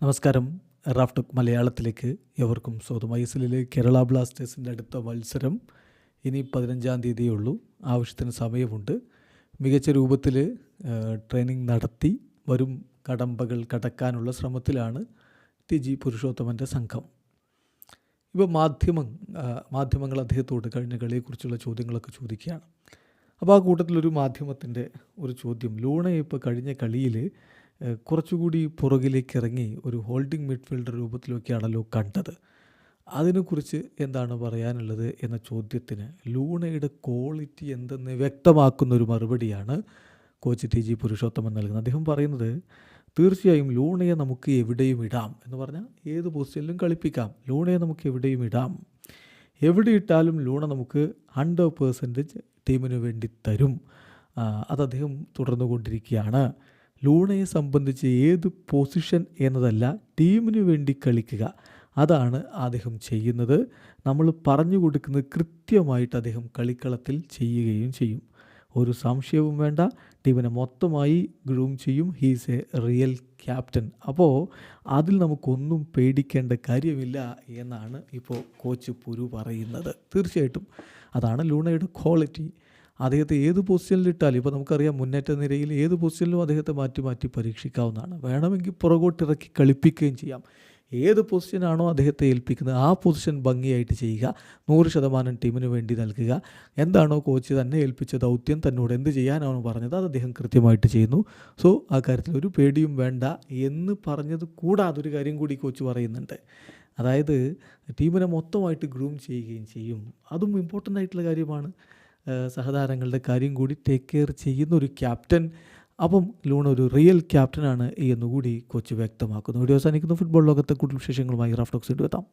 നമസ്കാരം. റാഫ്റ്റോക്ക് മലയാളത്തിലേക്ക് എവർക്കും സ്വാഗതം. ഐഎസ്എല്ലിലെ കേരള ബ്ലാസ്റ്റേഴ്സിൻ്റെ അടുത്ത മത്സരം ഇനി 15-ാം തീയതിയേ ഉള്ളൂ. ആവശ്യത്തിന് സമയമുണ്ട്. മികച്ച രൂപത്തിൽ ട്രെയിനിങ് നടത്തി വരും കടമ്പകൾ കടക്കാനുള്ള ശ്രമത്തിലാണ് ടി.ജി. പുരുഷോത്തമൻ്റെ സംഘം. ഇപ്പോൾ മാധ്യമങ്ങൾ അദ്ദേഹത്തോട് കഴിഞ്ഞ കളിയെക്കുറിച്ചുള്ള ചോദ്യങ്ങളൊക്കെ ചോദിക്കുകയാണ്. അപ്പോൾ ആ കൂട്ടത്തിലൊരു മാധ്യമത്തിൻ്റെ ഒരു ചോദ്യം, ലൂണയെ ഇപ്പോൾ കഴിഞ്ഞ കളിയിൽ കുറച്ചുകൂടി പുറകിലേക്ക് ഇറങ്ങി ഒരു ഹോൾഡിംഗ് മിഡ്ഫീൽഡർ രൂപത്തിലൊക്കെയാണല്ലോ കണ്ടത്. അതിനെക്കുറിച്ച് എന്താണ് പറയാനുള്ളത് എന്ന ചോദ്യത്തിന് ലൂണയുടെ ക്വാളിറ്റി എന്തെന്ന് വ്യക്തമാക്കുന്നൊരു മറുപടിയാണ് കോച്ച് ടി.ജി. പുരുഷോത്തമൻ നൽകുന്നത്. അദ്ദേഹം പറയുന്നത്, തീർച്ചയായും ലൂണയെ നമുക്ക് എവിടെയും ഇടാം എന്ന് പറഞ്ഞാൽ ഏത് പൊസിഷനിലും കളിപ്പിക്കാം. ലൂണയെ നമുക്ക് എവിടെയും ഇടാം. എവിടെ ഇട്ടാലും ലൂണ നമുക്ക് 100% ടീമിന് വേണ്ടി തരും. അത് അദ്ദേഹം തുടർന്നു കൊണ്ടിരിക്കുകയാണ്. ലൂണയെ സംബന്ധിച്ച് ഏത് പൊസിഷൻ എന്നതല്ല, ടീമിന് വേണ്ടി കളിക്കുക, അതാണ് അദ്ദേഹം ചെയ്യുന്നത്. നമ്മൾ പറഞ്ഞു കൊടുക്കുന്നത് കൃത്യമായിട്ട് അദ്ദേഹം കളിക്കളത്തിൽ ചെയ്യുകയും ചെയ്യും. ഒരു സംശയവും വേണ്ട. ടീമിനെ മൊത്തമായി ഗ്രൂം ചെയ്യും. He's A real captain. അപ്പോൾ അതിൽ നമുക്കൊന്നും പേടിക്കേണ്ട കാര്യമില്ല എന്നാണ് ഇപ്പോൾ കോച്ച് പുരു പറയുന്നത്. തീർച്ചയായിട്ടും അതാണ് ലൂണയുടെ ക്വാളിറ്റി. അദ്ദേഹത്തെ ഏത് പൊസിഷനിലിട്ടാലും, ഇപ്പോൾ നമുക്കറിയാം മുന്നേറ്റ നിരയിൽ ഏത് പൊസിഷനിലും അദ്ദേഹത്തെ മാറ്റി പരീക്ഷിക്കാവുന്നതാണ്. വേണമെങ്കിൽ പുറകോട്ടിറക്കി കളിപ്പിക്കുകയും ചെയ്യാം. ഏത് പൊസിഷനാണോ അദ്ദേഹത്തെ ഏൽപ്പിക്കുന്നത് ആ പൊസിഷൻ ഭംഗിയായിട്ട് ചെയ്യുക. 100% ടീമിന് വേണ്ടി നൽകുക. എന്താണോ കോച്ച് തന്നെ ഏൽപ്പിച്ച ദൗത്യം, തന്നോട് എന്ത് ചെയ്യാനാണോ പറഞ്ഞത് അത് അദ്ദേഹം കൃത്യമായിട്ട് ചെയ്യുന്നു. സോ ആ കാര്യത്തിൽ ഒരു പേടിയും വേണ്ട എന്ന് പറഞ്ഞത് കൂടാതെ ഒരു കാര്യം കൂടി കോച്ച് പറയുന്നുണ്ട്. അതായത് ടീമിനെ മൊത്തമായിട്ട് ഗ്രൂം ചെയ്യുകയും ചെയ്യും. അതും ഇമ്പോർട്ടൻ്റ് ആയിട്ടുള്ള കാര്യമാണ്. സഹതാരങ്ങളുടെ കാര്യം കൂടി ടേക്ക് കെയർ ചെയ്യുന്ന ഒരു ക്യാപ്റ്റൻ. അപ്പം ലൂണ ഒരു റിയൽ ക്യാപ്റ്റനാണ് എന്നുകൂടി കോച്ച് വ്യക്തമാക്കുന്നു. വീഡിയോ അവസാനിക്കുന്നു. ഫുട്ബോൾ ലോകത്തെ കൂടുതൽ വിശേഷങ്ങളുമായി റാഫ്റ്റോക്സ് എത്താം.